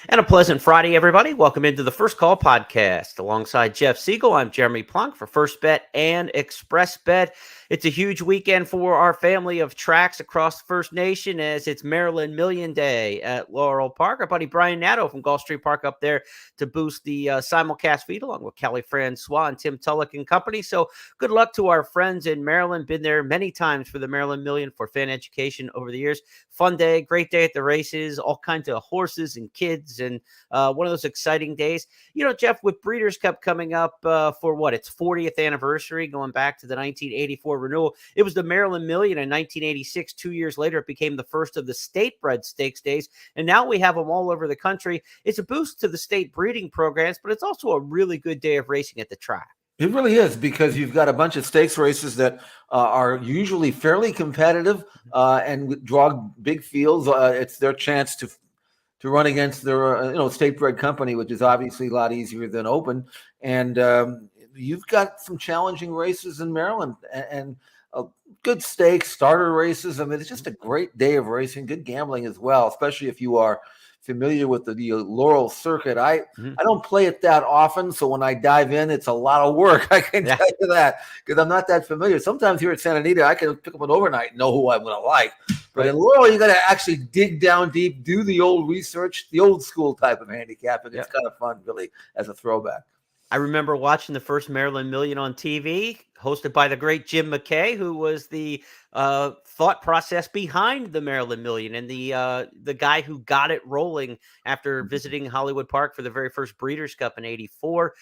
And a pleasant Friday, everybody. Welcome into the First Call podcast. Alongside Jeff Siegel, I'm Jeremy Plonk for First Bet and Express Bet. It's a huge weekend for our family of tracks across the First Nation as it's Maryland Million Day at Laurel Park. Our buddy Brian Natto from Gulf Street Park up there to boost the simulcast feed along with Kelly Francois and Tim Tulloch and company. So good luck to our friends in Maryland. Been there many times for the Maryland Million for fan education over the years. Fun day, great day at the races, all kinds of horses and kids, and one of those exciting days. You know, Jeff, with Breeders' Cup coming up for its 40th anniversary, going back to the 1984 renewal. It was the Maryland Million in 1986. 2 years later, it became the first of the state-bred stakes days, and now we have them all over the country. It's a boost to the state breeding programs, but it's also a really good day of racing at the track. It really is, because you've got a bunch of stakes races that are usually fairly competitive and draw big fields. It's their chance to run against their state-bred company, which is obviously a lot easier than open. And you've got some challenging races in Maryland and good stakes, starter races. I mean, it's just a great day of racing, good gambling as well, especially if you are familiar with the Laurel circuit. I don't play it that often, so when I dive in, it's a lot of work. I can tell you that, because I'm not that familiar. Sometimes here at Santa Anita, I can pick up an overnight and know who I'm going to like. But in Laurel, you got to actually dig down deep, do the old research, the old school type of handicapping. It's kind of fun, really, as a throwback. I remember watching the first Maryland Million on TV, hosted by the great Jim McKay, who was the thought process behind the Maryland Million and the guy who got it rolling after visiting Hollywood Park for the very first Breeders' Cup in '84.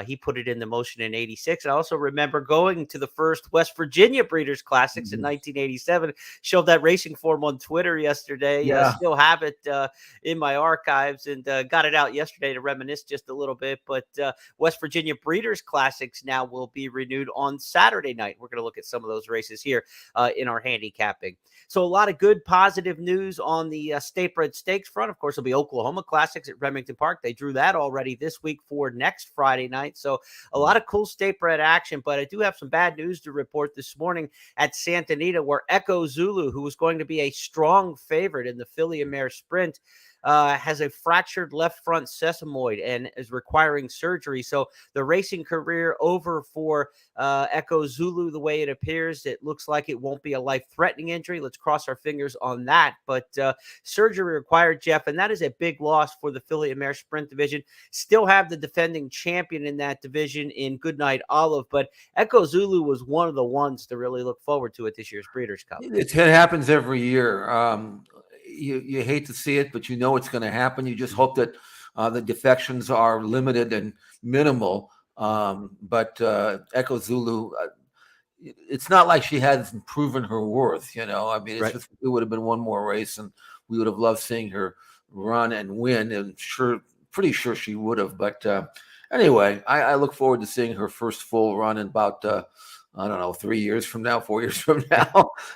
He put it into motion in '86. I also remember going to the first West Virginia Breeders' Classics in 1987. Showed that racing form on Twitter yesterday. Still have it in my archives, and got it out yesterday to reminisce just a little bit. But West Virginia Breeders' Classics now will be renewed on Saturday night. We're going to look at some of those races here in our handicapping. So a lot of good positive news on the state-bred stakes front. Of course, it'll be Oklahoma Classics at Remington Park. They drew that already this week for next Friday night. So a lot of cool state-bred action, but I do have some bad news to report this morning at Santa Anita, where Echo Zulu, who was going to be a strong favorite in the filly and mare sprint, has a fractured left front sesamoid and is requiring surgery. So the racing career over for Echo Zulu, the way it appears. It looks like it won't be a life-threatening injury. Let's cross our fingers on that. But surgery required, Jeff, and that is a big loss for the filly and mare sprint division. Still have the defending champion in that division in Goodnight Olive, but Echo Zulu was one of the ones to really look forward to at this year's Breeders' Cup. It happens every year. You hate to see it, but you know it's going to happen. You just hope that the defections are limited and minimal. But Echo Zulu, it's not like she hasn't proven her worth. I mean, it's just, it would have been one more race, and we would have loved seeing her run and win. And pretty sure she would have. But anyway, I look forward to seeing her first full run in about 4 years from now.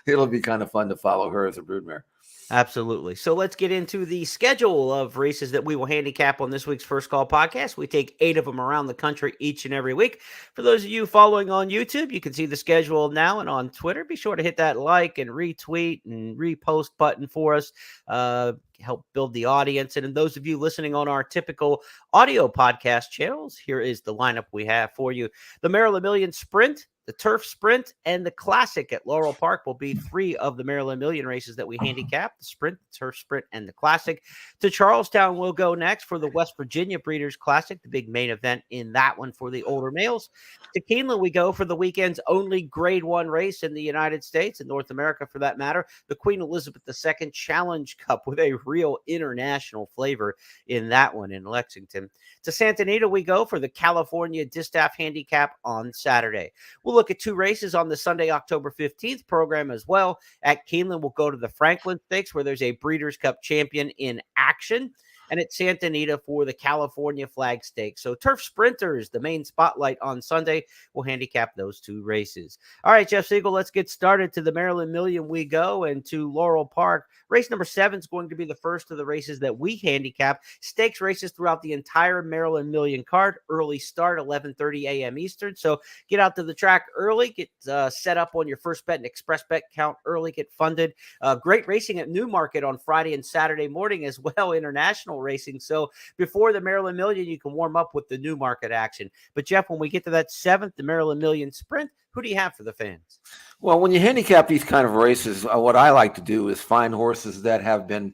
It'll be kind of fun to follow her as a broodmare. Absolutely. So let's get into the schedule of races that we will handicap on this week's First Call podcast. We take 8 of them around the country each and every week. For those of you following on YouTube, you can see the schedule now, and on Twitter, be sure to hit that like and retweet and repost button for us. Help build the audience. And in those of you listening on our typical audio podcast channels, here is the lineup we have for you. The Maryland Million Sprint, the Turf Sprint, and the Classic at Laurel Park will be 3 of the Maryland Million races that we handicap: the Sprint, the Turf Sprint, and the Classic. To Charlestown we'll go next for the West Virginia Breeders' Classic, the big main event in that one for the older males. To Keeneland we go for the weekend's only Grade 1 race in the United States and North America, for that matter, the Queen Elizabeth II Challenge Cup, with a real international flavor in that one in Lexington. To Santa Anita we go for the California Distaff Handicap on Saturday. We'll look at 2 races on the Sunday, October 15th program as well. At Keeneland, we'll go to the Franklin Stakes, where there's a Breeders' Cup champion in action. and at Santa Anita for the California Flag Stakes. So Turf Sprinters, the main spotlight on Sunday. We'll handicap those two races. All right, Jeff Siegel, let's get started. To the Maryland Million we go, and to Laurel Park. Race number 7 is going to be the first of the races that we handicap. Stakes races throughout the entire Maryland Million card. Early start, 11:30 a.m. Eastern. So get out to the track early. Get set up on your first bet and express bet count early. Get funded. Great racing at Newmarket on Friday and Saturday morning as well. International racing. So before the Maryland Million, you can warm up with the Newmarket action. But Jeff, when we get to that 7th, the Maryland Million Sprint, who do you have for the fans? Well, when you handicap these kind of races, what I like to do is find horses that have been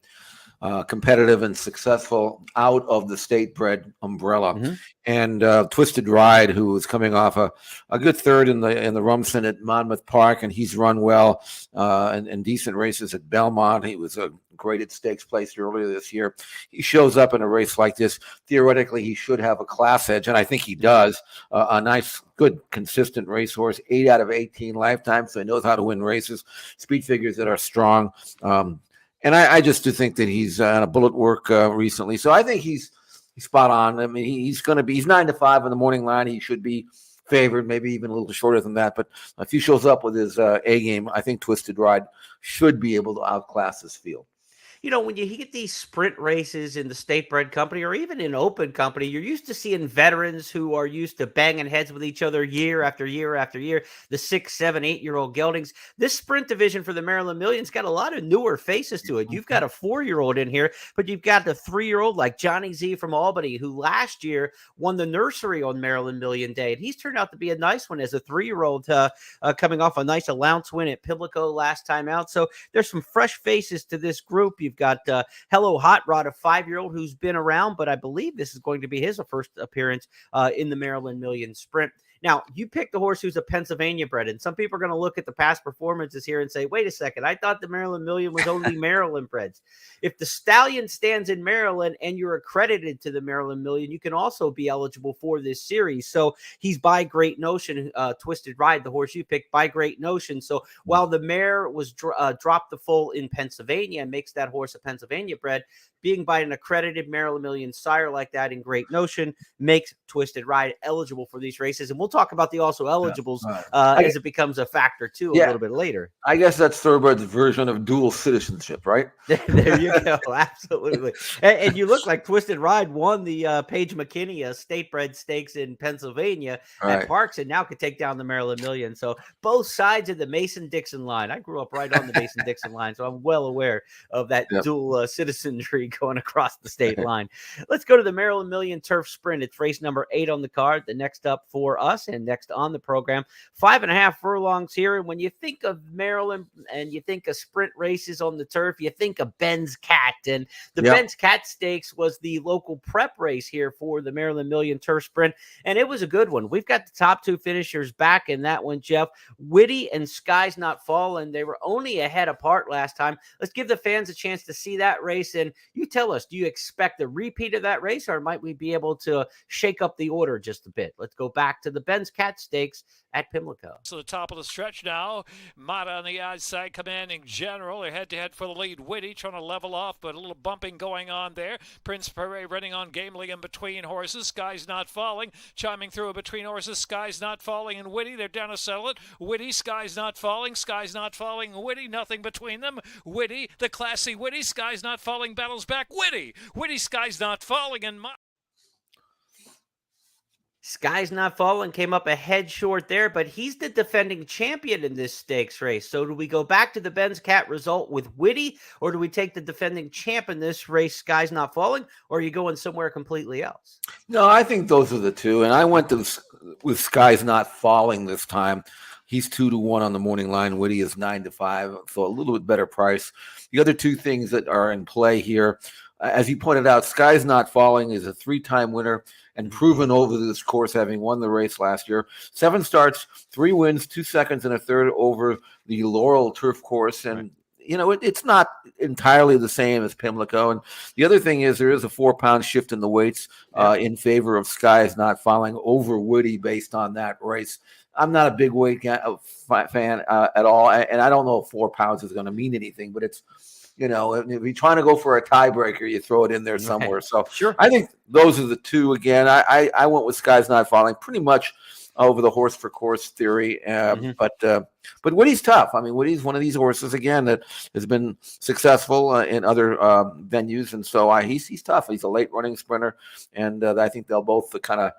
competitive and successful out of the state bred umbrella. Mm-hmm. And Twisted Ride, who is coming off a good third in the Rumson at Monmouth Park, and he's run well and decent races at Belmont. He was great at stakes placed earlier this year. He shows up in a race like this. Theoretically, he should have a class edge, and I think he does. A nice, good, consistent racehorse, 8 out of 18 lifetime, so he knows how to win races. Speed figures that are strong. And I just do think that he's on a bullet work recently. So I think he's spot on. I mean, he's 9-5 in the morning line. He should be favored, maybe even a little shorter than that. But if he shows up with his A game, I think Twisted Ride should be able to outclass this field. You know, when you get these sprint races in the state bred company or even in open company, you're used to seeing veterans who are used to banging heads with each other year after year after year, the 6, 7, 8-year-old geldings. This sprint division for the Maryland Million's got a lot of newer faces to it. You've got a 4-year-old in here, but you've got the 3-year-old like Johnny Z from Albany, who last year won the nursery on Maryland Million Day. And he's turned out to be a nice one as a 3-year-old, coming off a nice allowance win at Pimlico last time out. So there's some fresh faces to this group. You've got Hello Hot Rod, a 5-year-old who's been around, but I believe this is going to be his first appearance in the Maryland Million Sprint. Now, you picked the horse who's a Pennsylvania bred, and some people are going to look at the past performances here and say, wait a second, I thought the Maryland Million was only Maryland breds. If the stallion stands in Maryland and you're accredited to the Maryland Million, you can also be eligible for this series. So he's by Great Notion, Twisted Ride, the horse you picked, by Great Notion. So while the mare was dropped the foal in Pennsylvania and makes that horse a Pennsylvania bred, being by an accredited Maryland Million sire like that in Great Notion makes Twisted Ride eligible for these races. And we'll talk about the also eligibles as it becomes a factor too a little bit later. I guess that's Thoroughbred's version of dual citizenship, right? There you go. Absolutely. And you look like Twisted Ride won the Paige McKinney state bred stakes in Pennsylvania at Parks and now could take down the Maryland Million. So both sides of the Mason-Dixon line. I grew up right on the Mason-Dixon line, so I'm well aware of that dual citizenry going across the state line. Let's go to the Maryland Million Turf Sprint. It's race number 8 on the card. The next up for us and next on the program, 5.5 furlongs here. And when you think of Maryland and you think of sprint races on the turf, you think of Ben's Cat. And the Ben's Cat Stakes was the local prep race here for the Maryland Million Turf Sprint. And it was a good one. We've got the top 2 finishers back in that one, Jeff. Witty and Sky's Not Falling. They were only a head apart last time. Let's give the fans a chance to see that race. And you tell us, do you expect a repeat of that race, or might we be able to shake up the order just a bit? Let's go back to the Ben's Cat Stakes at Pimlico. So the top of the stretch now. Mata on the outside, commanding General. They're head-to-head for the lead. Witty trying to level off, but a little bumping going on there. Prince Pere running on gamely in between horses. Sky's Not Falling, chiming through between horses. Sky's Not Falling and Witty. They're down to settle it. Witty, Sky's Not Falling. Sky's Not Falling, Witty. Nothing between them. Witty, the classy Witty. Sky's Not Falling battles back. Witty, Sky's Not Falling, and Sky's Not Falling came up a head short there, but he's the defending champion in this stakes race. So do we go back to the Ben's Cat result with Witty, or do we take the defending champ in this race, Sky's Not Falling, or are you going somewhere completely else? No, I think those are the two. And I went with Sky's Not Falling this time. He's 2-1 on the morning line. Witty is 9-5, so a little bit better price. The other two things that are in play here, as you pointed out, Sky's Not Falling is a 3-time winner and proven over this course, having won the race last year. 7 starts, 3 wins, 2 seconds, and a third over the Laurel turf course. And, you know, it's not entirely the same as Pimlico. And the other thing is there is a 4-pound shift in the weights in favor of Sky's Not Falling over Witty based on that race. I'm not a big weight fan at all, and I don't know if 4 pounds is going to mean anything, but it's, you know, if you're trying to go for a tiebreaker, you throw it in there somewhere. Right. So sure. I think those are the two. Again, I went with Sky's Not Falling pretty much over the horse for course theory. But Witty's tough. I mean, Witty's one of these horses, again, that has been successful in other venues. And so he's tough. He's a late running sprinter. And I think they'll both kind of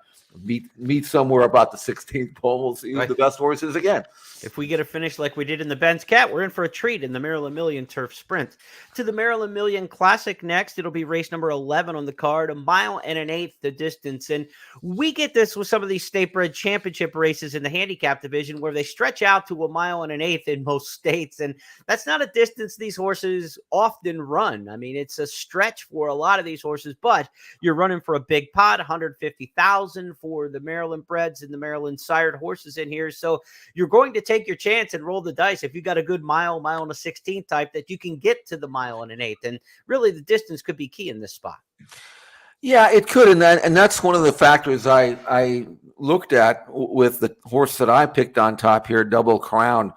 meet somewhere about the 16th pole. We'll see who Right. the best horse is again. If we get a finish like we did in the Ben's Cat, we're in for a treat in the Maryland Million Turf Sprint. To the Maryland Million Classic next, it'll be race number 11 on the card, 1 1/8 the distance. And we get this with some of these state bred championship races in the handicap division where they stretch out to 1 1/8 in most states. And that's not a distance these horses often run. I mean, it's a stretch for a lot of these horses, but you're running for a big pot, 150,000 for the Maryland breds and the Maryland sired horses in here. So you're going to take your chance and roll the dice. If you got a good mile and a 16th type, that you can get to the 1 1/8. And really the distance could be key in this spot. Yeah, it could. And that's one of the factors I looked at with the horse that I picked on top here, Double Crown.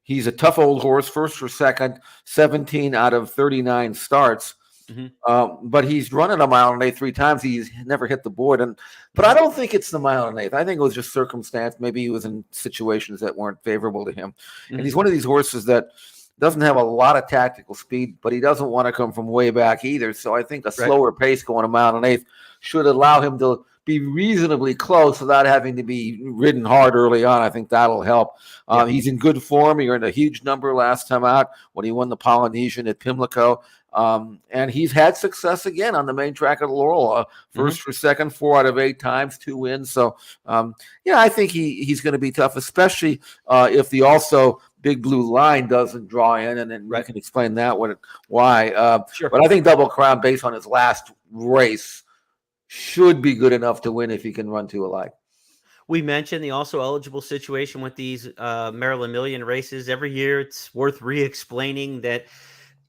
He's a tough old horse, first or second, 17 out of 39 starts. But he's run it 1 1/8 3 times. He's never hit the board, but I don't think it's the 1 1/8. I think it was just circumstance. Maybe he was in situations that weren't favorable to him. And he's one of these horses that doesn't have a lot of tactical speed, but he doesn't want to come from way back either. So I think a slower pace going 1 1/8 should allow him to be reasonably close without having to be ridden hard early on. I think that'll help. He's in good form. He earned a huge number last time out when he won the Polynesian at Pimlico. And he's had success again on the main track at Laurel. First or second, 4 out of 8 times, 2 wins. So, I think he's going to be tough, especially if the also Big Blue Line doesn't draw in, and then I can explain that why. Sure. But I think Double Crown, based on his last race, should be good enough to win if he can run 2 alike. We mentioned the also eligible situation with these Maryland Million races. Every year, it's worth re-explaining that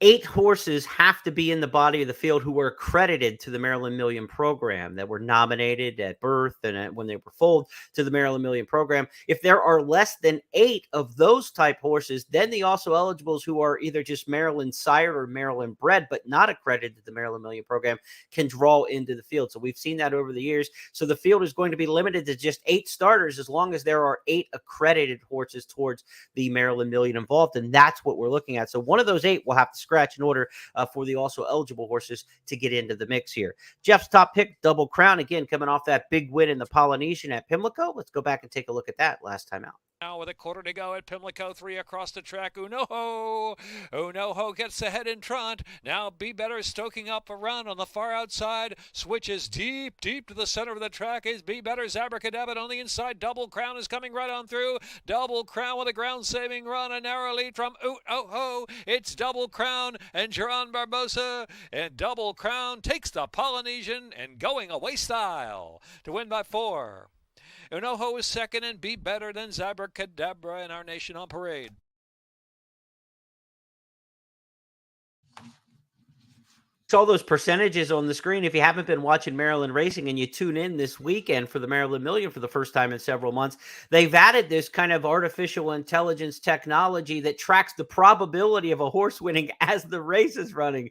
8 horses have to be in the body of the field who were accredited to the Maryland Million program, that were nominated at birth and when they were foaled to the Maryland Million program. If there are less than 8 of those type horses, then the also eligibles who are either just Maryland sired or Maryland bred, but not accredited to the Maryland Million program, can draw into the field. So we've seen that over the years. So the field is going to be limited to just 8 starters as long as there are 8 accredited horses towards the Maryland Million involved. And that's what we're looking at. So one of those 8 will have to scratch in order for the also eligible horses to get into the mix here. Jeff's top pick, Double Crown, again, coming off that big win in the Polynesian at Pimlico. Let's go back and take a look at that last time out. Now with a quarter to go at Pimlico, 3 across the track. Unoho gets ahead in front. Now Be Better stoking up a run on the far outside. Switches deep to the center of the track is Be Better's Abracadabra on the inside. Double Crown is coming right on through. Double Crown with a ground-saving run. A narrow lead from Unoho. It's Double Crown and Geron Barbosa. And Double Crown takes the Polynesian and going away style to win by 4. Unoho is second and Be Better than Abracadabra in Our Nation on Parade. All those percentages on the screen. If you haven't been watching Maryland racing and you tune in this weekend for the Maryland Million for the first time in several months, they've added this kind of artificial intelligence technology that tracks the probability of a horse winning as the race is running.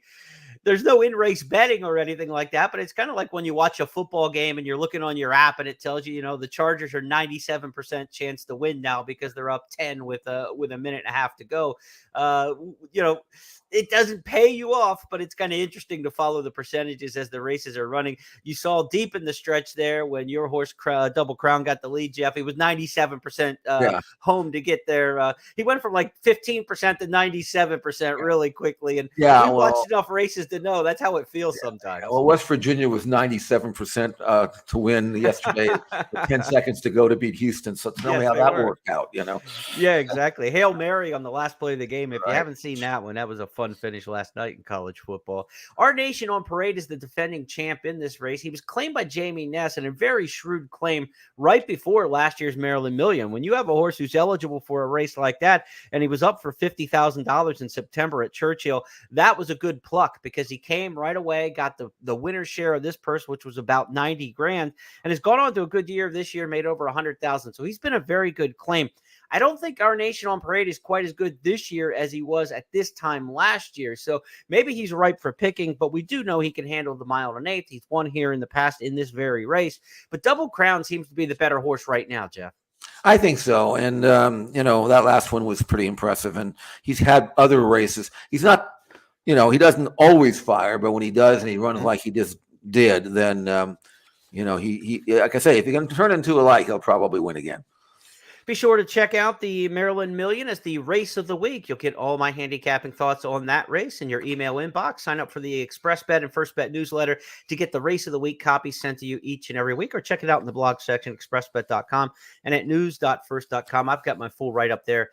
There's no in-race betting or anything like that, but it's kind of like when you watch a football game and you're looking on your app and it tells you, the Chargers are 97% chance to win now because they're up 10 with a minute and a half to go. It doesn't pay you off, but it's kind of interesting to follow the percentages as the races are running. You saw deep in the stretch there when your horse Double Crown got the lead, Jeff. He was 97% home to get there. He went from like 15% to 97% really quickly. And we watched enough races to know that's how it feels sometimes. Well, West Virginia was 97% to win yesterday, with 10 seconds to go to beat Houston. So tell me how that worked out, Yeah, exactly. Hail Mary on the last play of the game. If you haven't seen that one, that was a fun finish last night in college football. Our Nation on Parade is the defending champ in this race. He was claimed by Jamie Ness in a very shrewd claim right before last year's Maryland Million. When you have a horse who's eligible for a race like that, and he was up for $50,000 in September at Churchill, that was a good pluck because he came right away, got the winner's share of this purse, which was about 90 grand, and has gone on to a good year this year, made over 100,000. So he's been a very good claim. I don't think Our Nation on Parade is quite as good this year as he was at this time last year. So maybe he's ripe for picking, but we do know he can handle the 1 1/8. He's won here in the past in this very race. But Double Crown seems to be the better horse right now, Jeff. I think so. And, that last one was pretty impressive. And he's had other races. He's not, he doesn't always fire, but when he does and he runs like he just did, then he like I say, if he can turn into a light, he'll probably win again. Be sure to check out the Maryland Million as the race of the week. You'll get all my handicapping thoughts on that race in your email inbox. Sign up for the Express Bet and First Bet newsletter to get the race of the week copy sent to you each and every week, or check it out in the blog section, expressbet.com, and at news.first.com. I've got my full write-up there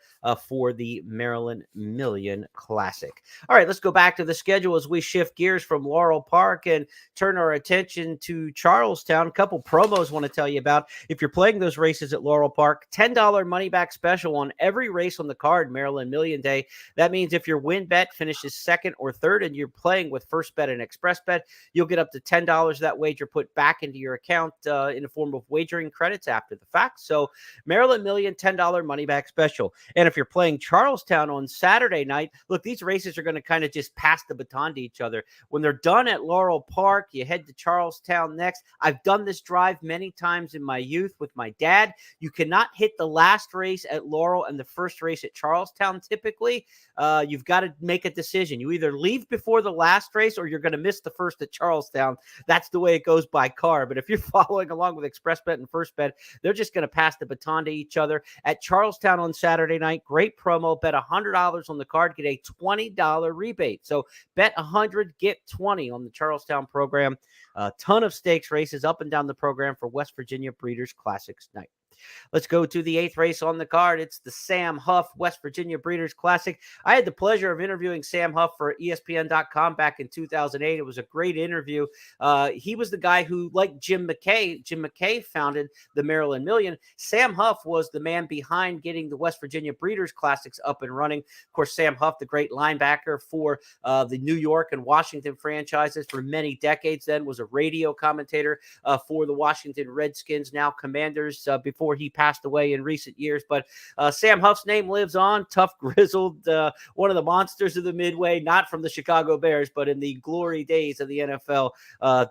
for the Maryland Million Classic. All right, let's go back to the schedule as we shift gears from Laurel Park and turn our attention to Charlestown. A couple promos I want to tell you about. If you're playing those races at Laurel Park, $10 money back special on every race on the card, Maryland Million Day. That means if your win bet finishes second or third and you're playing with First Bet and Express Bet, you'll get up to $10 that wager put back into your account in the form of wagering credits after the fact. So Maryland Million, $10 money back special. And if you're playing Charlestown on Saturday night, look, these races are going to kind of just pass the baton to each other. When they're done at Laurel Park, you head to Charlestown next. I've done this drive many times in my youth with my dad. You cannot hit the last race at Laurel and the first race at Charlestown. Typically, you've got to make a decision. You either leave before the last race or you're going to miss the first at Charlestown. That's the way it goes by car. But if you're following along with Express Bet and First Bet, they're just going to pass the baton to each other. At Charlestown on Saturday night, great promo. Bet $100 on the card, get a $20 rebate. So bet 100, get 20 on the Charlestown program. A ton of stakes races up and down the program for West Virginia Breeders' Classics night. Let's go to the 8th race on the card. It's the Sam Huff West Virginia Breeders' Classic. I had the pleasure of interviewing Sam Huff for ESPN.com back in 2008. It was a great interview. He was the guy who, like Jim McKay founded the Maryland Million. Sam Huff was the man behind getting the West Virginia Breeders' Classics up and running. Of course, Sam Huff, the great linebacker for the New York and Washington franchises for many decades, then was a radio commentator for the Washington Redskins, now Commanders, before he passed away in recent years. But Sam Huff's name lives on. Tough, grizzled, one of the monsters of the Midway, not from the Chicago Bears, but in the glory days of the NFL,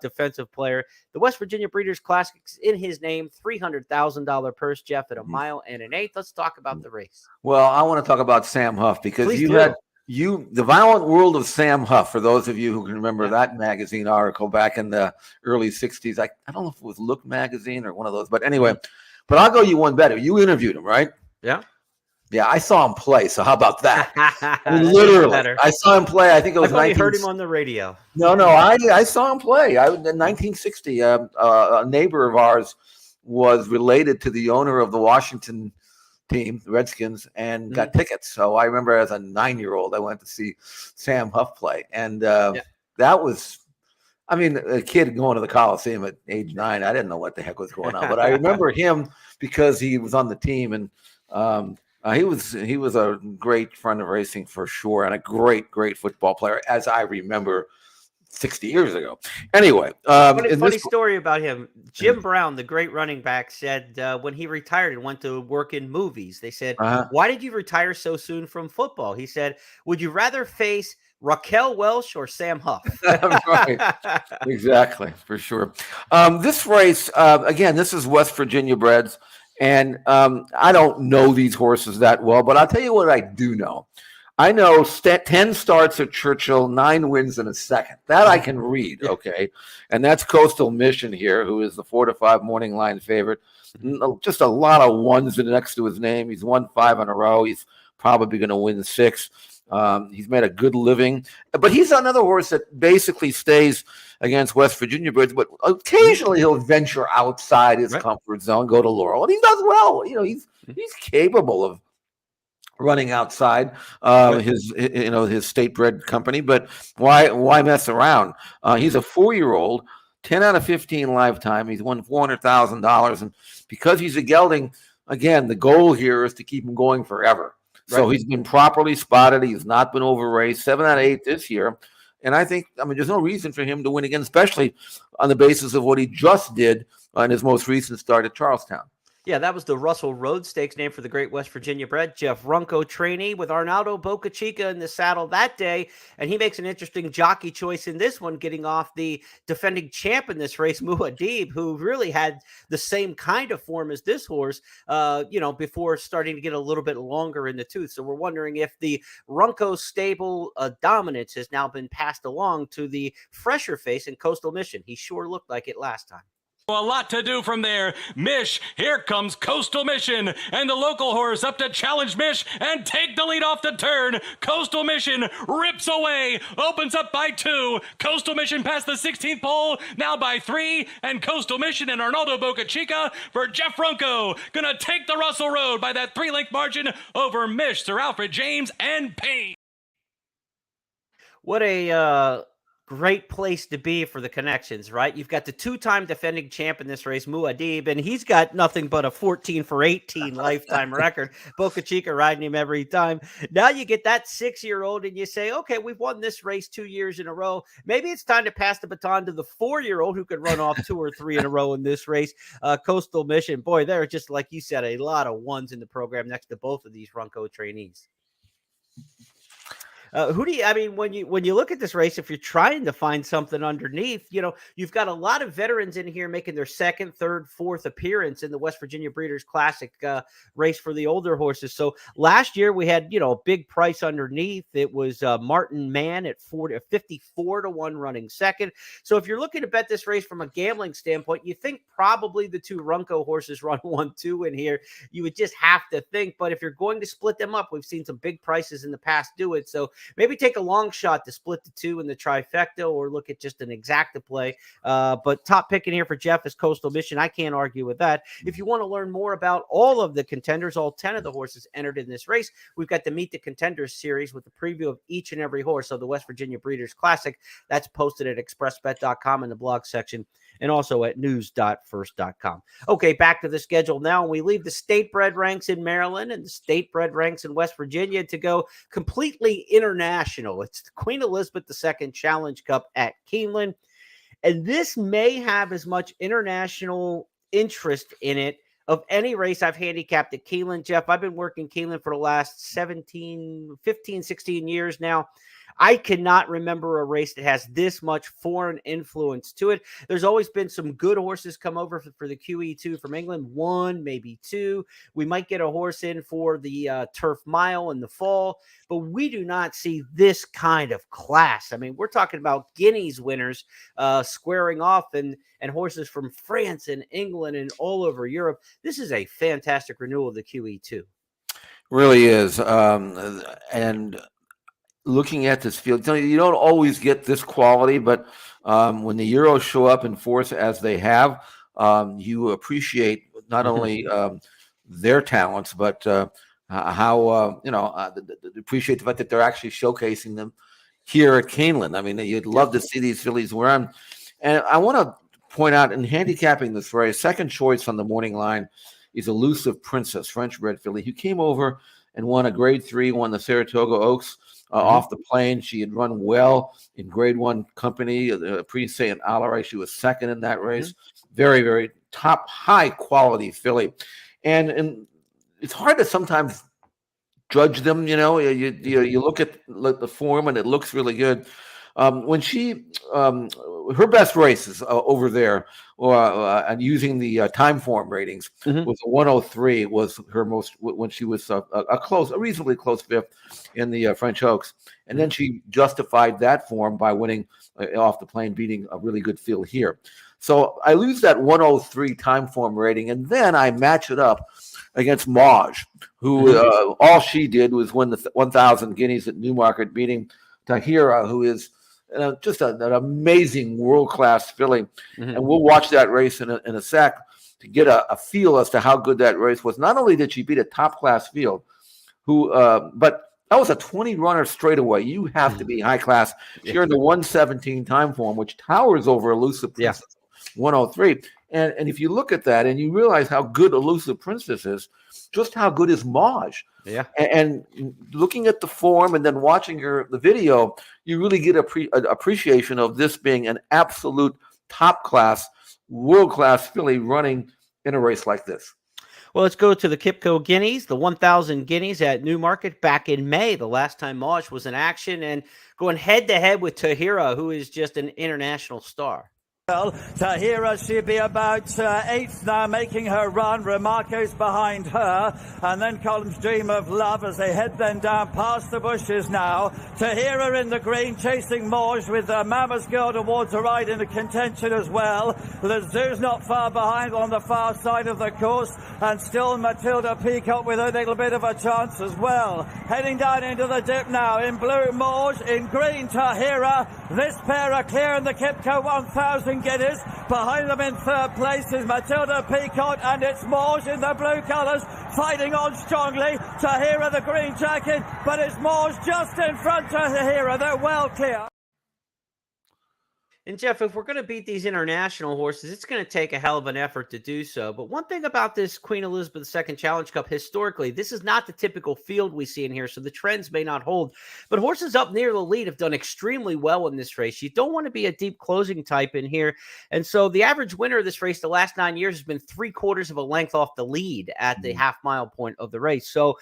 defensive player. The West Virginia Breeders' Classics in his name, $300,000 purse, Jeff, at a mile and an eighth. Let's talk about the race. Well, I want to talk about Sam Huff because Please you do. had The Violent World of Sam Huff, for those of you who can remember that magazine article back in the early 60s. I don't know if it was Look magazine or one of those, but anyway, but I'll go you one better. You interviewed him, right? Yeah. Yeah, I saw him play. So how about that? I mean, literally, I saw him play. I think it was. I heard him on the radio. No, I saw him play. In 1960, a neighbor of ours was related to the owner of the Washington team, the Redskins, and got tickets. So I remember as a 9-year-old, I went to see Sam Huff play, and that was. I mean, a kid going to the Coliseum at age 9, I didn't know what the heck was going on, but I remember him because he was on the team, and he was a great friend of racing for sure, and a great football player, as I remember 60 years ago. Anyway, funny story about him. Jim Brown, the great running back, said when he retired and went to work in movies, they said, "Why did you retire so soon from football?" He said, "Would you rather face Raquel Welch or Sam Huff?" Right. Exactly, for sure. This race, again, this is West Virginia breds, and I don't know these horses that well, but I'll tell you what I do know. I know 10 starts at Churchill, 9 wins in a second. That I can read, okay? And that's Coastal Mission here, who is the 4-5 morning line favorite. Just a lot of ones next to his name. He's won 5 in a row. He's probably going to win 6. He's made a good living, but he's another horse that basically stays against West Virginia breds, but occasionally he'll venture outside his comfort zone, go to Laurel, and he does well. He's capable of running outside his state bred company, but why mess around? He's a 4-year-old, 10 out of 15 lifetime. He's won $400,000, and because he's a gelding, again, the goal here is to keep him going forever. So he's been properly spotted. He's not been over raced. 7 out of 8 this year. And I think, there's no reason for him to win again, especially on the basis of what he just did on his most recent start at Charlestown. Yeah, that was the Russell Road Stakes, named for the great West Virginia bred Jeff Runco trainee, with Arnaldo Boca Chica in the saddle that day. And he makes an interesting jockey choice in this one, getting off the defending champ in this race, Muad'Dib, who really had the same kind of form as this horse, before starting to get a little bit longer in the tooth. So we're wondering if the Runco stable dominance has now been passed along to the fresher face in Coastal Mission. He sure looked like it last time. A lot to do from there. Mish, here comes Coastal Mission, and the local horse up to challenge Mish and take the lead off the turn. Coastal Mission rips away, opens up by 2. Coastal Mission past the 16th pole, now by 3, and Coastal Mission and Arnaldo Boca Chica for Jeff Runco. Gonna take the Russell Road by that 3-length margin over Mish, Sir Alfred James, and Payne. What a great place to be for the connections, right? You've got the 2-time defending champ in this race, Muad'Dib, and he's got nothing but a 14 for 18 lifetime record. Boca Chica riding him every time. Now you get that 6-year-old and you say, okay, we've won this race 2 years in a row. Maybe it's time to pass the baton to the 4-year-old who could run off 2 or 3 in a row in this race. Coastal Mission, boy, there are just, like you said, a lot of ones in the program next to both of these Runco trainees. When you look at this race, if you're trying to find something underneath, you've got a lot of veterans in here making their 2nd, 3rd, 4th appearance in the West Virginia Breeders' Classic race for the older horses. So last year we had, a big price underneath. It was Martin Mann at 54 to 1 running 2nd. So if you're looking to bet this race from a gambling standpoint, you think probably the 2 Runco horses run 1-2 in here. You would just have to think. But if you're going to split them up, we've seen some big prices in the past do it. So maybe take a long shot to split the 2 in the trifecta or look at just an exacta play. But top picking here for Jeff is Coastal Mission. I can't argue with that. If you want to learn more about all of the contenders, all 10 of the horses entered in this race, we've got the Meet the Contenders series with the preview of each and every horse of the West Virginia Breeders' Classic. That's posted at expressbet.com in the blog section and also at news.first.com. Okay, back to the schedule now. We leave the state bred ranks in Maryland and the state bred ranks in West Virginia to go completely international. It's the Queen Elizabeth II Challenge Cup at Keeneland. And this may have as much international interest in it of any race I've handicapped at Keeneland. Jeff, I've been working Keeneland for the last 15, 16 years now. I cannot remember a race that has this much foreign influence to it. There's always been some good horses come over for the QE2 from England, 1, maybe 2. We might get a horse in for the Turf Mile in the fall, but we do not see this kind of class. I mean, we're talking about Guineas winners squaring off and horses from France and England and all over Europe. This is a fantastic renewal of the QE2. Really is. And looking at this field, you don't always get this quality, but when the Euros show up in force as they have, you appreciate not only their talents, but how appreciate the fact that they're actually showcasing them here at Keeneland. I mean, you'd love to see these fillies run. And I want to point out in handicapping this race, second choice on the morning line is Elusive Princess, French-bred filly, who came over and won a Grade 3, won the Saratoga Oaks. Off the plane. She had run well in Grade 1 company, Pre-Saint Alaray. She was second in that race. Very, very top, high quality filly. And it's hard to sometimes judge them. You look at the form and it looks really good. When she, her best races over there, and using the time form ratings, was a 103 was her most when she was a reasonably close 5th in the French Oaks, and then she justified that form by winning off the plane, beating a really good field here. So I lose that 103 time form rating, and then I match it up against Maj, who all she did was win the 1,000 guineas at Newmarket, beating Tahira, who is just an amazing world-class filly. And we'll watch that race in a sec to get a feel as to how good that race was. Not only did she beat a top-class field, but that was a 20-runner straightaway. You have to be high-class. You're in the 117 time form, which towers over Elusive Princess, 103. And if you look at that and you realize how good Elusive Princess is, just how good is Maj? Yeah. And looking at the form and then watching the video, you really get an appreciation of this being an absolute top-class, world-class filly running in a race like this. Well, let's go to the Kipco Guineas, the 1,000 Guineas at Newmarket back in May, the last time Maj was in action, and going head-to-head with Tahira, who is just an international star. Tahira, she'll be about 8th now, making her run. Remarco's behind her, and then comes Dream of Love as they head then down past the bushes now. Tahira in the green, chasing Morge with Mama's Girl towards the right in the contention as well. The Zoo's not far behind on the far side of the course, and still Matilda Peacock with a little bit of a chance as well. Heading down into the dip now, in blue Morge, in green Tahira. This pair are clearing the Kipco 1000 Guinness. Behind them in third place is Matilda Peacock, and it's Morge in the blue colours fighting on strongly. Tahira the green jacket, but it's Morge just in front of Tahira. They're well clear. And Jeff, if we're going to beat these international horses, it's going to take a hell of an effort to do so. But one thing about this Queen Elizabeth II Challenge Cup, historically, this is not the typical field we see in here, so the trends may not hold. But horses up near the lead have done extremely well in this race. You don't want to be a deep closing type in here. And so the average winner of this race the last 9 years has been 3/4 of a length off the lead at the half-mile point of the race. So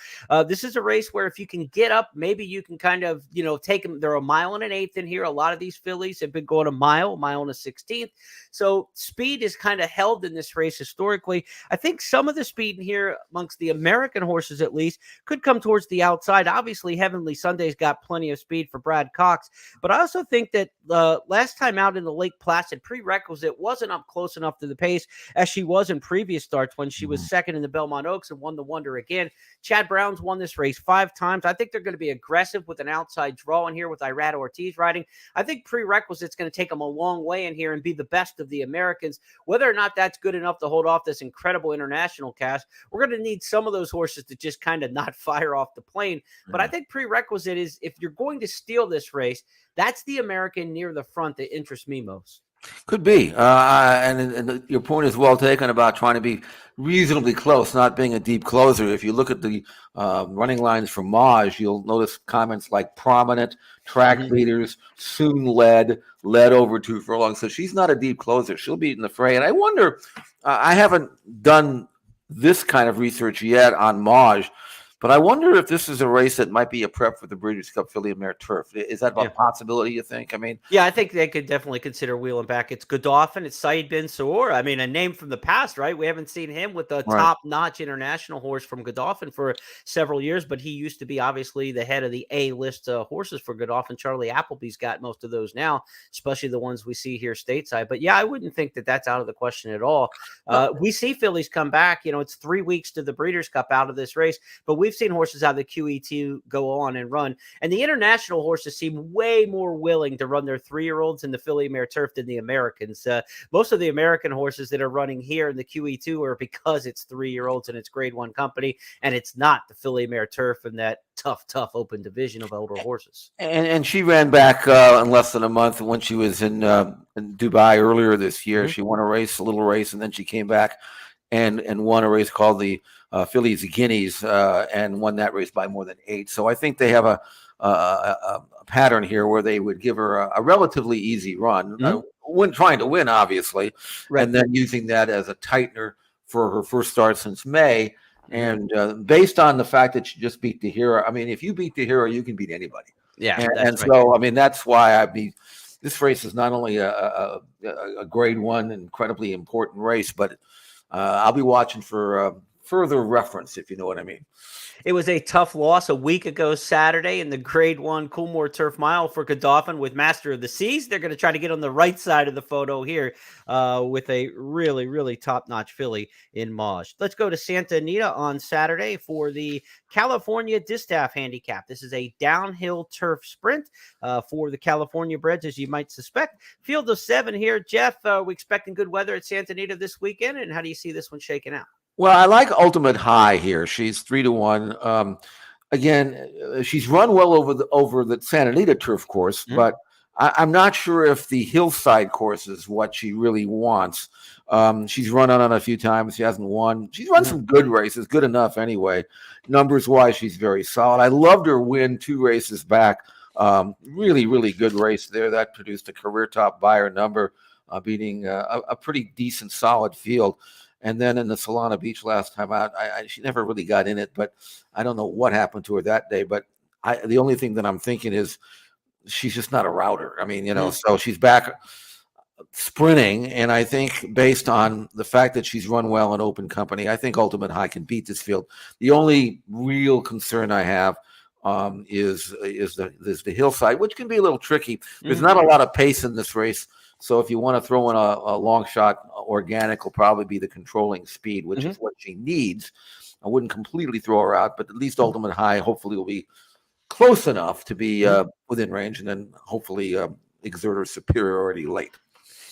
this is a race where if you can get up, maybe you can kind of, take them. They're a 1 1/8 in here. A lot of these fillies have been going a mile and a 16th. So speed is kind of held in this race historically. I think some of the speed in here amongst the American horses, at least, could come towards the outside. Obviously, Heavenly Sunday's got plenty of speed for Brad Cox, but I also think that last time out in the Lake Placid, Prerequisite wasn't up close enough to the pace as she was in previous starts when she was second in the Belmont Oaks and won the Wonder again. Chad Brown's won this race 5 times. I think they're going to be aggressive with an outside draw in here with Irad Ortiz riding. I think Prerequisite's going to take them a long way in here and be the best of the Americans. Whether or not that's good enough to hold off this incredible international cast, we're going to need some of those horses to just kind of not fire off the plane. But I think Prerequisite is, if you're going to steal this race, that's the American near the front that interests me most. Could be. And your point is well taken about trying to be reasonably close, not being a deep closer. If you look at the running lines for Maj, you'll notice comments like prominent, track leaders, soon led over 2 furlongs. So she's not a deep closer. She'll be in the fray. And I wonder, I haven't done this kind of research yet on Maj, but I wonder if this is a race that might be a prep for the Breeders' Cup Filly and Mare Turf. Is that a possibility, you think? I mean, yeah, I think they could definitely consider wheeling back. It's Godolphin, it's Said Bin Saur. I mean, a name from the past, right? We haven't seen him with the top-notch international horse from Godolphin for several years, but he used to be obviously the head of the A-list horses for Godolphin. Charlie Appleby's got most of those now, especially the ones we see here stateside. But yeah, I wouldn't think that that's out of the question at all. We see fillies come back. It's 3 weeks to the Breeders' Cup out of this race, but we've seen horses out of the QE2 go on and run. And the international horses seem way more willing to run their 3-year-olds in the Filly Mare Turf than the Americans. Most of the American horses that are running here in the QE2 are because it's 3-year-olds and it's Grade 1 company, and it's not the Filly Mare Turf and that tough open division of older horses. And she ran back in less than a month when she was in Dubai earlier this year. She won a little race, and then she came back and won a race called the Phillies Guineas and won that race by more than 8. So I think they have a pattern here where they would give her a relatively easy run, when trying to win, obviously, and then using that as a tightener for her first start since May. And based on the fact that she just beat Tahira, I mean, if you beat Tahira, you can beat anybody. Yeah, so I mean, that's why this race is not only a Grade 1 incredibly important race, but I'll be watching for further reference, if you know what I mean. It was a tough loss a week ago Saturday in the Grade 1 Coolmore Turf Mile for Godolphin with Master of the Seas. They're going to try to get on the right side of the photo here with a really, really top-notch filly in Maj. Let's go to Santa Anita on Saturday for the California Distaff Handicap. This is a downhill turf sprint for the California breds, as you might suspect. Field of 7 here. Jeff, we expecting good weather at Santa Anita this weekend, and how do you see this one shaking out? Well, I like Ultimate High here. She's 3-1. Again, she's run well over the Santa Anita turf course, but I'm not sure if the hillside course is what she really wants. She's run on a few times. She hasn't won. She's run some good races, good enough anyway. Numbers-wise, she's very solid. I loved her win 2 races back. Really, really good race there. That produced a career top buyer number, beating a pretty decent, solid field. And then in the Solana Beach last time out, she never really got in it, but I don't know what happened to her that day. But the only thing that I'm thinking is she's just not a router. I mean, so she's back sprinting, and I think based on the fact that she's run well in open company, I think Ultimate High can beat this field. The only real concern I have is the hillside, which can be a little tricky. There's not a lot of pace in this race, so if you want to throw in a long shot, organic will probably be the controlling speed, which is what she needs. I wouldn't completely throw her out, but at least Ultimate High hopefully will be close enough to be within range, and then hopefully exert her superiority late.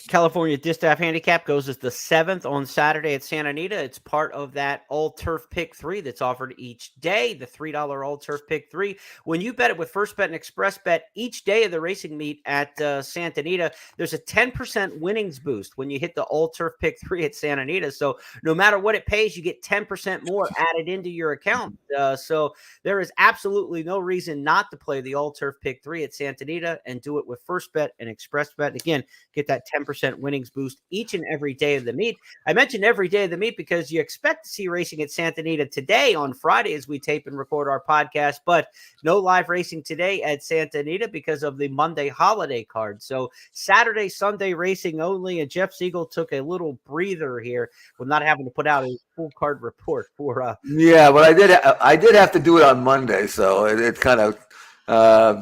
California Distaff Handicap goes as the 7th on Saturday at Santa Anita. It's part of that all-turf pick 3 that's offered each day, the $3 all-turf pick 3. When you bet it with First Bet and Express Bet each day of the racing meet at Santa Anita, there's a 10% winnings boost when you hit the all-turf pick 3 at Santa Anita. So no matter what it pays, you get 10% more added into your account. So there is absolutely no reason not to play the all-turf pick 3 at Santa Anita and do it with First Bet and Express Bet. Again, get that 10% winnings boost each and every day of the meet. I mentioned every day of the meet because you expect to see racing at Santa Anita today on Friday as we tape and record our podcast, but no live racing today at Santa Anita because of the Monday holiday card. So Saturday, Sunday racing only, and Jeff Siegel took a little breather here with not having to put out a full card report for yeah, but I did have to do it on Monday, so it's kind of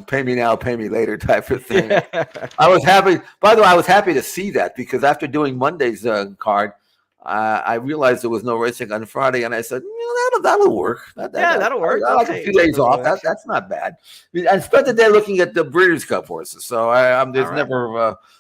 pay me now, pay me later type of thing. I was happy. By the way, I was happy to see that because after doing Monday's card, I realized there was no racing on Friday, and I said, that'll work. That'll work. I like a few days off. That's not bad. I spent the day looking at the Breeders' Cup horses, so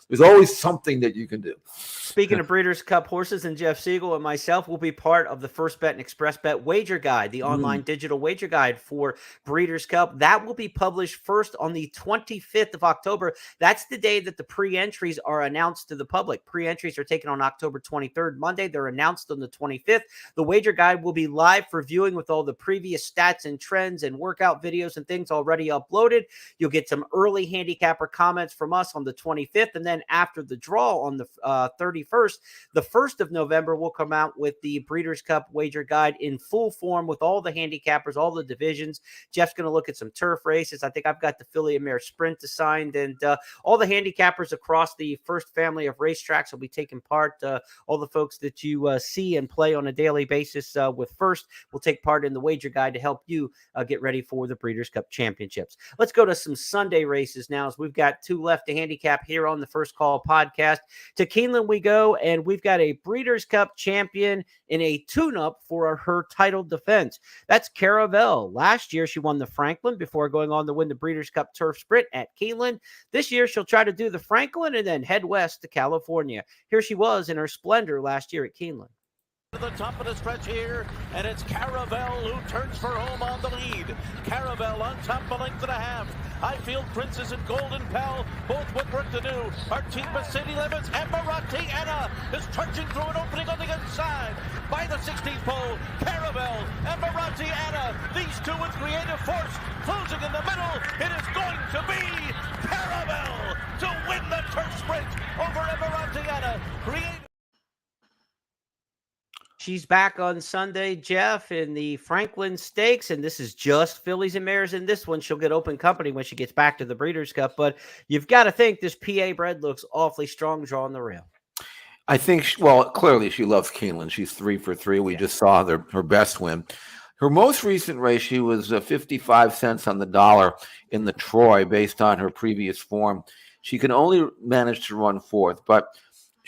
there's always something that you can do. Speaking of Breeders' Cup horses, and Jeff Siegel and myself will be part of the First Bet and Express Bet Wager Guide, the online digital wager guide for Breeders' Cup. That will be published first on the 25th of October. That's the day that the pre-entries are announced to the public. Pre-entries are taken on October 23rd, Monday. They're announced on the 25th. The wager guide will be live for viewing with all the previous stats and trends and workout videos and things already uploaded. You'll get some early handicapper comments from us on the 25th, and then after the draw on the 31st, the 1st of November, we'll come out with the Breeders' Cup Wager Guide in full form with all the handicappers, all the divisions. Jeff's going to look at some turf races. I think I've got the Filly and Mare Sprint assigned, and all the handicappers across the first family of racetracks will be taking part. All the folks that you see and play on a daily basis with First will take part in the Wager Guide to help you get ready for the Breeders' Cup Championships. Let's go to some Sunday races now, as we've got 2 left to handicap here on the First Call podcast. To Keeneland we go, and we've got a Breeders' Cup champion in a tune-up for her title defense. That's Caravel. Last year, she won the Franklin before going on to win the Breeders' Cup Turf Sprint at Keeneland. This year, she'll try to do the Franklin and then head west to California. Here she was in her splendor last year at Keeneland. To the top of the stretch here, and it's Caravel who turns for home on the lead. Caravel on top, a length and a half. Highfield Princess and Golden Pal, both with work to do. Artima City Limits and Marati Anna is charging through an opening on the inside. By the 16th pole, Caravel and Marati Anna, these two with creative force, closing in the middle. It is going to be Caravel to win the turf sprint over Marati Anna. She's back on Sunday, Jeff, in the Franklin Stakes, and this is just fillies and mares in this one. She'll get open company when she gets back to the Breeders' Cup, but you've got to think this PA bred looks awfully strong drawing the rail. I think, clearly she loves Keeneland. She's 3 for 3. We just saw her best win. Her most recent race, she was 55 cents on the dollar in the Troy based on her previous form. She can only manage to run 4th, but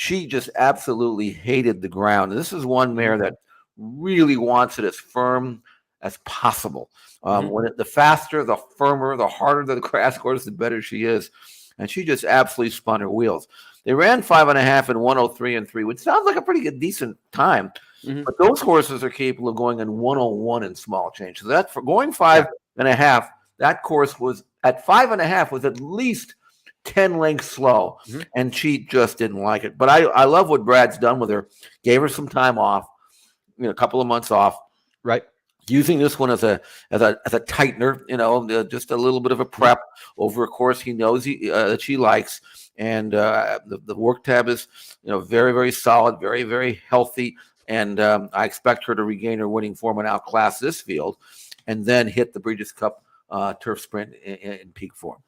she just absolutely hated the ground. And this is one mare that really wants it as firm as possible. The faster, the firmer, the harder the grass course, the better she is. And she just absolutely spun her wheels. They ran 5.5 in 103 and 3, which sounds like a pretty good, decent time. But those horses are capable of going in 101 in small change. So that for going 5.5, that course was at 5.5 was at least 10 lengths slow, and she just didn't like it. But I love what Brad's done with her. Gave her some time off, a couple of months off. Right. Using this one as a tightener, just a little bit of a prep over a course he knows that she likes. And the work tab is, very, very solid, very, very healthy. And I expect her to regain her winning form and outclass this field, and then hit the Breeders' Cup Turf Sprint in peak form.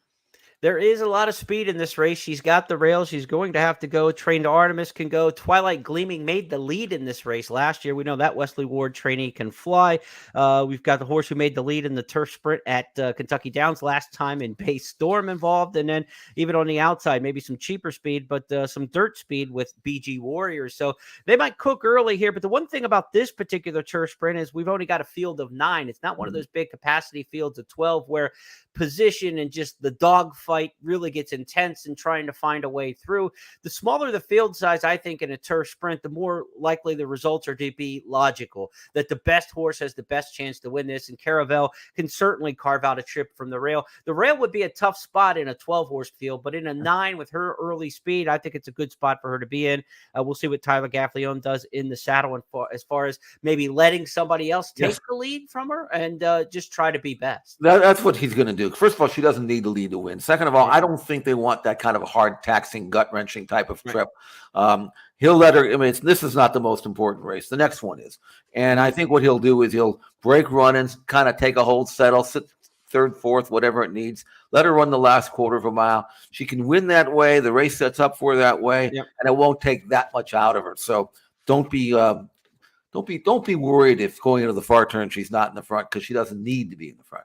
There is a lot of speed in this race. She's got the rail. She's going to have to go. Trained Artemis can go. Twilight Gleaming made the lead in this race last year. We know that Wesley Ward trainee can fly. We've got the horse who made the lead in the turf sprint at Kentucky Downs last time in Base Storm involved. And then even on the outside, maybe some cheaper speed, but some dirt speed with BG Warriors. So they might cook early here. But the one thing about this particular turf sprint is we've only got a field of 9. It's not one of those big capacity fields of 12 where position and just the dog fight really gets intense in trying to find a way through. The smaller the field size, I think, in a turf sprint, the more likely the results are to be logical, that the best horse has the best chance to win this, and Caravel can certainly carve out a trip from the rail. The rail would be a tough spot in a 12-horse field, but in a 9 with her early speed, I think it's a good spot for her to be in. We'll see what Tyler Gaffalione does in the saddle and as far as maybe letting somebody else take the lead from her and just try to be best. That's what he's going to do. First of all, she doesn't need the lead to win. Second of all, I don't think they want that kind of a hard, taxing, gut-wrenching type of trip. He'll let her. I mean, this is not the most important race. The next one is. And I think what he'll do is he'll break run-ins, kind of take a hold, settle, sit third, fourth, whatever it needs. Let her run the last quarter of a mile. She can win that way. The race sets up for her that way, and it won't take that much out of her. So don't be worried if going into the far turn she's not in the front, because she doesn't need to be in the front.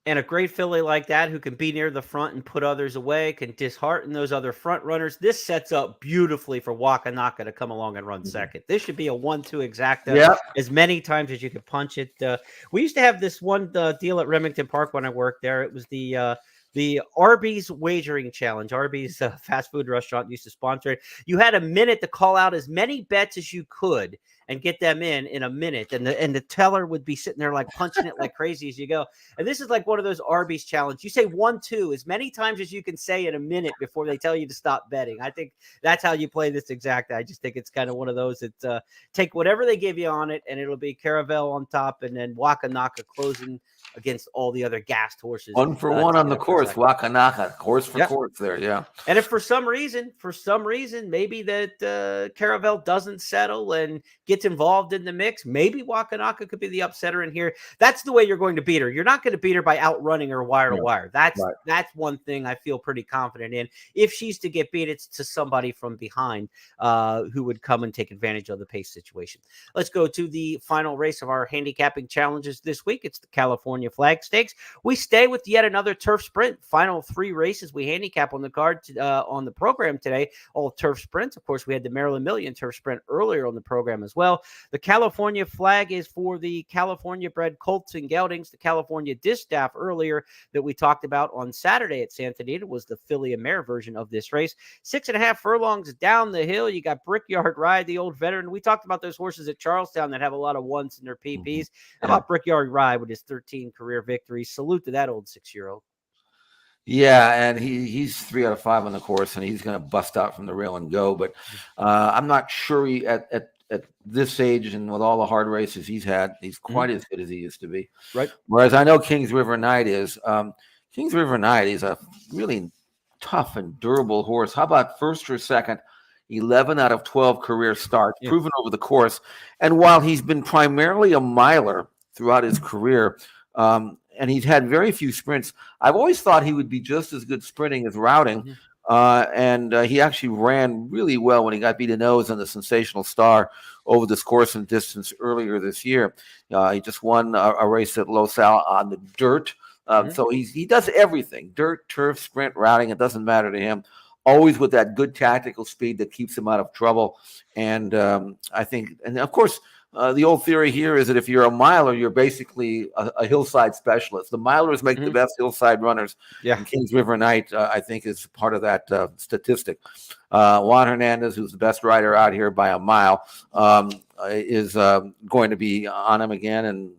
And a great filly like that who can be near the front and put others away, can dishearten those other front runners. This sets up beautifully for Wakanaka to come along and run second. This should be a 1-2 exacta as many times as you could punch it. We used to have this one deal at Remington Park when I worked there. It was the Arby's Wagering Challenge. Arby's fast food restaurant used to sponsor it. You had a minute to call out as many bets as you could and get them in a minute. And the teller would be sitting there like punching it like crazy as you go. And this is like one of those Arby's challenge. You say 1-2 as many times as you can say in a minute before they tell you to stop betting. I think that's how you play this exact. I just think it's kind of one of those that take whatever they give you on it, and it'll be Caravel on top and then Wakanaka closing against all the other gassed horses. 1 for 1 on the course, Wakanaka, horse for course there, And if for some reason, maybe that Caravel doesn't settle and gets involved in the mix, maybe Wakanaka could be the upsetter in here. That's the way you're going to beat her. You're not going to beat her by outrunning her wire to wire. That's one thing I feel pretty confident in. If she's to get beat, it's to somebody from behind who would come and take advantage of the pace situation. Let's go to the final race of our handicapping challenges this week. It's the California Flag Stakes. We stay with yet another turf sprint. Final 3 races we handicap on the card on the program today. All turf sprints. Of course, we had the Maryland Million turf sprint earlier on the program as well. The California Flag is for the California bred colts and geldings. The California Distaff earlier that we talked about on Saturday at Santa Anita was the filly and mare version of this race. 6.5 furlongs down the hill. You got Brickyard Ride, the old veteran. We talked about those horses at Charlestown that have a lot of ones in their PPs. How about Brickyard Ride with his 13 career victories? Salute to that old 6-year-old. Yeah, and he's 3 out of 5 on the course, and he's going to bust out from the rail and go. But I'm not sure at this age and with all the hard races he's had, he's quite as good as he used to be. Right. Whereas I know Kings River Knight is. Kings River Knight is a really tough and durable horse. How about first or second? 11 out of 12 career starts, proven over the course. And while he's been primarily a miler throughout his career, and he's had very few sprints, I've always thought he would be just as good sprinting as routing. And he actually ran really well when he got beat a nose on the Sensational Star over this course and distance earlier this year. He just won a race at Los Al on the dirt. So he does everything: dirt, turf, sprint, routing. It doesn't matter to him. Always with that good tactical speed that keeps him out of trouble. And I think, and of course, the old theory here is that if you're a miler, you're basically a hillside specialist. The milers make the best hillside runners. And Kings River Knight, I think, is part of that statistic. Juan Hernandez, who's the best rider out here by a mile, is going to be on him again. And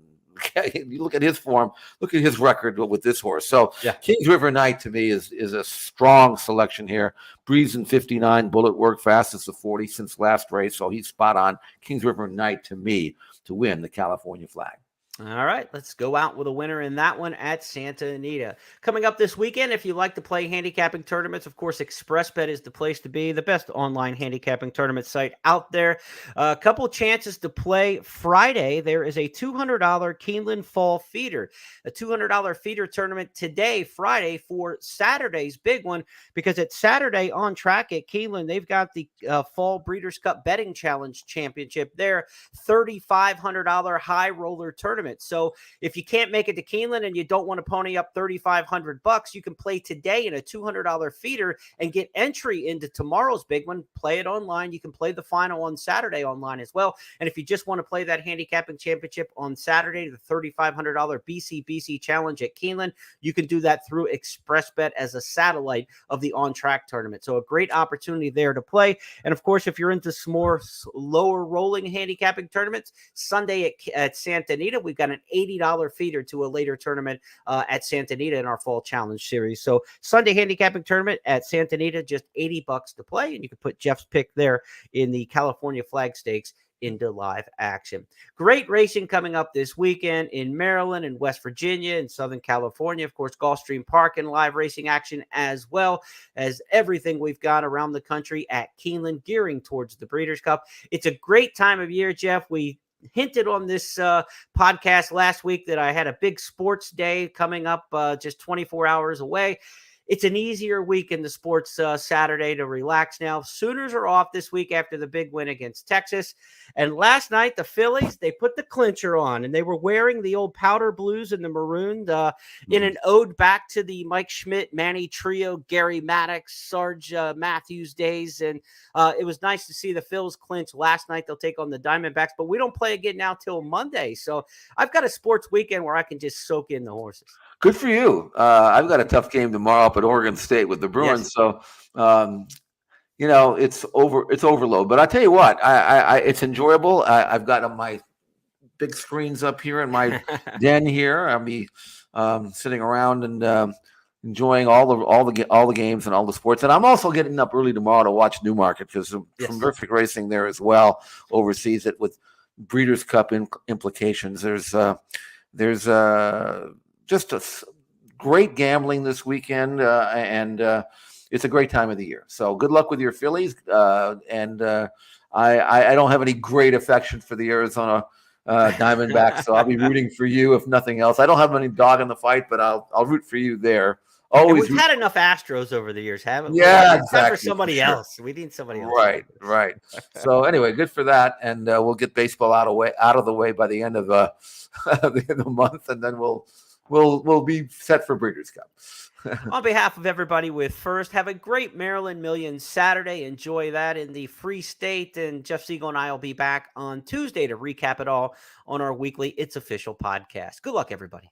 you look at his form, look at his record with this horse. So Kings River Knight to me is a strong selection here. Breeze in 59, bullet work, fastest of 40 since last race. So he's spot on. Kings River Knight to me to win the California Flag. All right, let's go out with a winner in that one at Santa Anita. Coming up this weekend, if you like to play handicapping tournaments, of course, ExpressBet is the place to be, the best online handicapping tournament site out there. A couple chances to play Friday. There is a $200 Keeneland Fall Feeder, a $200 feeder tournament today, Friday, for Saturday's big one, because it's Saturday on track at Keeneland. They've got the Fall Breeders' Cup Betting Challenge Championship there, $3,500 high roller tournament. So if you can't make it to Keeneland and you don't want to pony up $3,500, you can play today in a $200 feeder and get entry into tomorrow's big one. Play it online. You can play the final on Saturday online as well. And if you just want to play that handicapping championship on Saturday, the $3,500 BCBC challenge at Keeneland, you can do that through ExpressBet as a satellite of the on-track tournament. So a great opportunity there to play. And of course, if you're into some more lower rolling handicapping tournaments, Sunday at Santa Anita, we've got an $80 feeder to a later tournament at Santa Anita in our Fall Challenge series. So Sunday handicapping tournament at Santa Anita, just $80 to play. And you can put Jeff's pick there in the California Flag Stakes into live action. Great racing coming up this weekend in Maryland and West Virginia and Southern California. Of course, Gulfstream Park and live racing action, as well as everything we've got around the country at Keeneland, gearing towards the Breeders' Cup. It's a great time of year, Jeff. We hinted on this podcast last week that I had a big sports day coming up just 24 hours away. It's an easier week in the sports Saturday to relax now. Sooners are off this week after the big win against Texas. And last night, the Phillies, they put the clincher on, and they were wearing the old powder blues and the maroon in an ode back to the Mike Schmidt, Manny Trio, Gary Maddox, Sarge Matthews days. And it was nice to see the Phils clinch last night. They'll take on the Diamondbacks, but we don't play again now till Monday. So I've got a sports weekend where I can just soak in the horses. Good for you. I've got a tough game tomorrow up at Oregon State with the Bruins. Yes. So, it's overload. But I tell you what, it's enjoyable. I've got my big screens up here in my den here. I'll be sitting around and enjoying all the games and all the sports. And I'm also getting up early tomorrow to watch Newmarket because some terrific racing there as well overseas. It with Breeders' Cup implications. There's just a great gambling this weekend, and it's a great time of the year. So good luck with your Phillies. And I don't have any great affection for the Arizona Diamondbacks, so I'll be rooting for you if nothing else. I don't have any dog in the fight, but I'll root for you there. Always. We've had enough Astros over the years, haven't we? Yeah, exactly. For somebody else. We need somebody else. Right. So anyway, good for that, and we'll get baseball out of the way by the end of the month, and then we'll be set for Breeders' Cup. On behalf of everybody with First, have a great Maryland Million Saturday. Enjoy that in the Free State. And Jeff Siegel and I will be back on Tuesday to recap it all on our weekly It's Official podcast. Good luck, everybody.